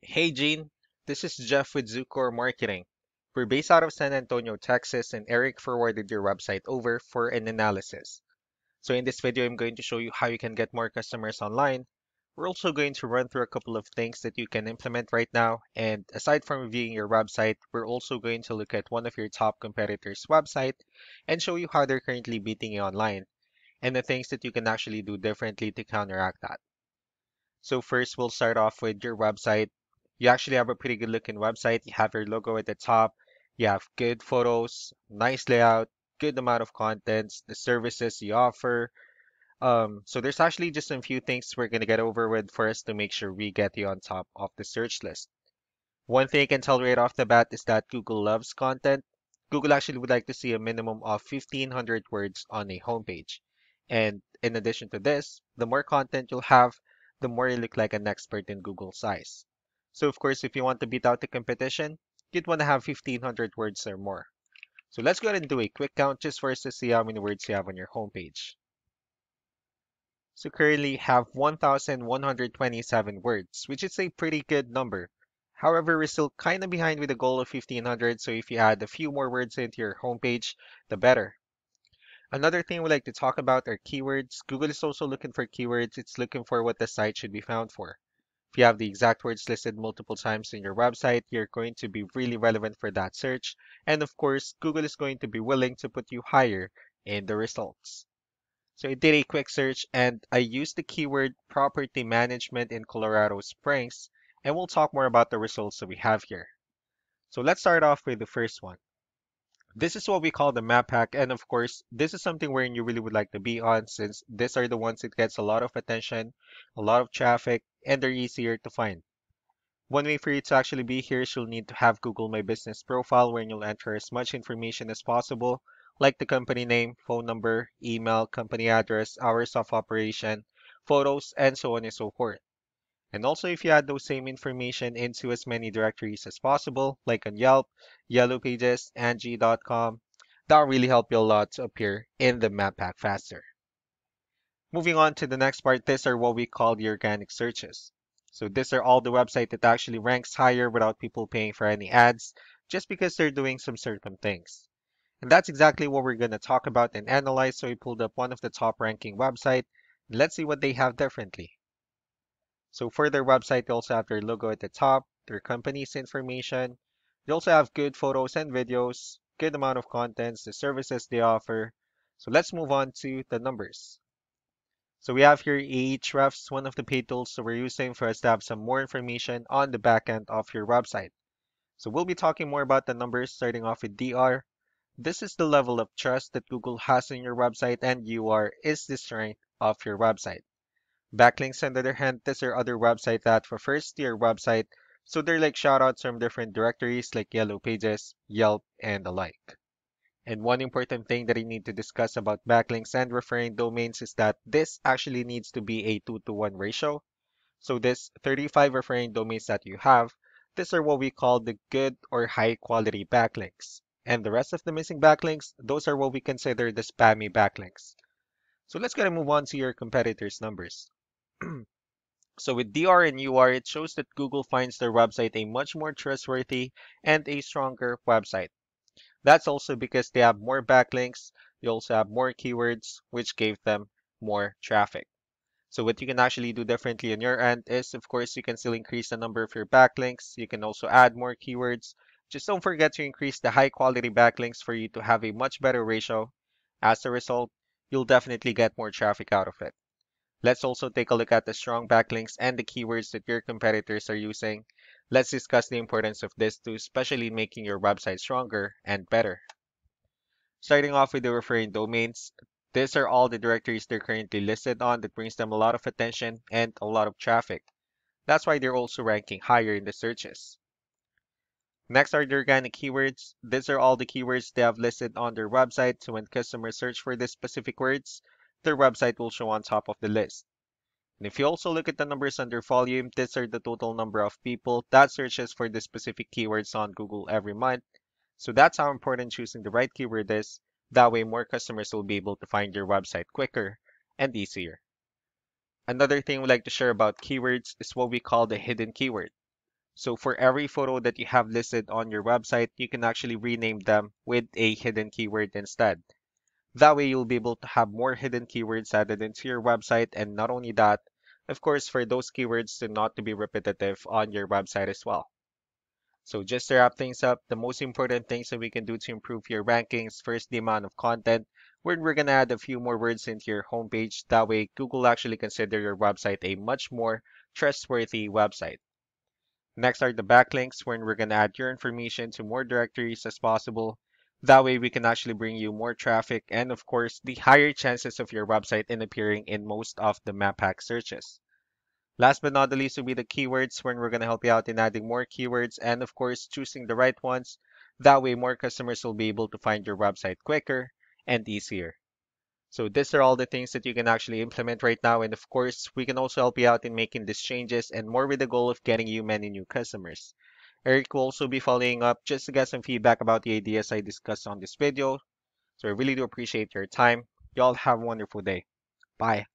Hey Gene, this is Jeff with Zucor Marketing. We're based out of San Antonio, Texas, and Eric forwarded your website over for an analysis. So in this video, I'm going to show you how you can get more customers online. We're also going to run through a couple of things that you can implement right now. And aside from reviewing your website, we're also going to look at one of your top competitors' website and show you how they're currently beating you online and the things that you can actually do differently to counteract that. So first, we'll start off with your website. You actually have a pretty good looking website. You have your logo at the top. You have good photos, nice layout, good amount of contents, the services you offer. So there's actually just a few things we're gonna get over with first to make sure we get you on top of the search list. One thing I can tell right off the bat is that Google loves content. Google actually would like to see a minimum of 1,500 words on a homepage. And in addition to this, the more content you'll have, the more you look like an expert in Google's eyes. So of course, if you want to beat out the competition, you'd want to have 1,500 words or more. So let's go ahead and do a quick count just for us to see how many words you have on your homepage. So currently you have 1,127 words, which is a pretty good number. However, we're still kind of behind with the goal of 1,500, so if you add a few more words into your homepage, the better. Another thing we like to talk about are keywords. Google is also looking for keywords. It's looking for what the site should be found for. If you have the exact words listed multiple times in your website, you're going to be really relevant for that search. And of course, Google is going to be willing to put you higher in the results. So I did a quick search and I used the keyword property management in Colorado Springs, and we'll talk more about the results that we have here. So let's start off with the first one. This is what we call the map hack, and of course, this is something wherein you really would like to be on since these are the ones that gets a lot of attention, a lot of traffic, and they're easier to find. One way for you to actually be here is you'll need to have Google My Business profile wherein you'll enter as much information as possible, like the company name, phone number, email, company address, hours of operation, photos, and so on and so forth. And also if you add those same information into as many directories as possible, like on Yelp, Yellow Pages, Angie.com, that'll really help you a lot to appear in the map pack faster. Moving on to the next part, these are what we call the organic searches. So these are all the website that actually ranks higher without people paying for any ads, just because they're doing some certain things. And that's exactly what we're going to talk about and analyze. So we pulled up one of the top ranking website. Let's see what they have differently. So for their website, they also have their logo at the top, their company's information. They also have good photos and videos, good amount of contents, the services they offer. So let's move on to the numbers. So we have here Ahrefs, one of the paid tools that we're using for us to have some more information on the back end of your website. So we'll be talking more about the numbers starting off with DR. This is the level of trust that Google has in your website, and UR is the strength of your website. Backlinks, on the other hand, these are other websites that refers to your website, so they're like shoutouts from different directories like Yellow Pages, Yelp, and the like. And one important thing that I need to discuss about backlinks and referring domains is that this actually needs to be a 2-to-1 ratio. So this 35 referring domains that you have, these are what we call the good or high quality backlinks. And the rest of the missing backlinks, those are what we consider the spammy backlinks. So let's go and move on to your competitors' numbers. So with DR and UR, it shows that Google finds their website a much more trustworthy and a stronger website. That's also because they have more backlinks, they also have more keywords, which gave them more traffic. So what you can actually do differently on your end is, of course, you can still increase the number of your backlinks. You can also add more keywords. Just don't forget to increase the high quality backlinks for you to have a much better ratio. As a result, you'll definitely get more traffic out of it. Let's also take a look at the strong backlinks and the keywords that your competitors are using. Let's discuss the importance of this too, especially in making your website stronger and better. Starting off with the referring domains, these are all the directories they're currently listed on that brings them a lot of attention and a lot of traffic. That's why they're also ranking higher in the searches. Next are the organic keywords. These are all the keywords they have listed on their website, so when customers search for these specific words, their website will show on top of the list. And if you also look at the numbers under volume, these are the total number of people that searches for the specific keywords on Google every month. So that's how important choosing the right keyword is. That way more customers will be able to find your website quicker and easier. Another thing we like to share about keywords is what we call the hidden keyword. So for every photo that you have listed on your website, you can actually rename them with a hidden keyword instead. That way you'll be able to have more hidden keywords added into your website. And not only that, of course, for those keywords to not to be repetitive on your website as well. So just to wrap things up, the most important things that we can do to improve your rankings, first, the amount of content, where we're going to add a few more words into your homepage. That way, Google actually consider your website a much more trustworthy website. Next are the backlinks, where we're going to add your information to more directories as possible. That way, we can actually bring you more traffic and, of course, the higher chances of your website in appearing in most of the map hack searches. Last but not the least will be the keywords, when we're going to help you out in adding more keywords and, of course, choosing the right ones. That way, more customers will be able to find your website quicker and easier. So these are all the things that you can actually implement right now. And of course, we can also help you out in making these changes and more with the goal of getting you many new customers. Eric will also be following up just to get some feedback about the ideas I discussed on this video. So I really do appreciate your time. Y'all have a wonderful day. Bye.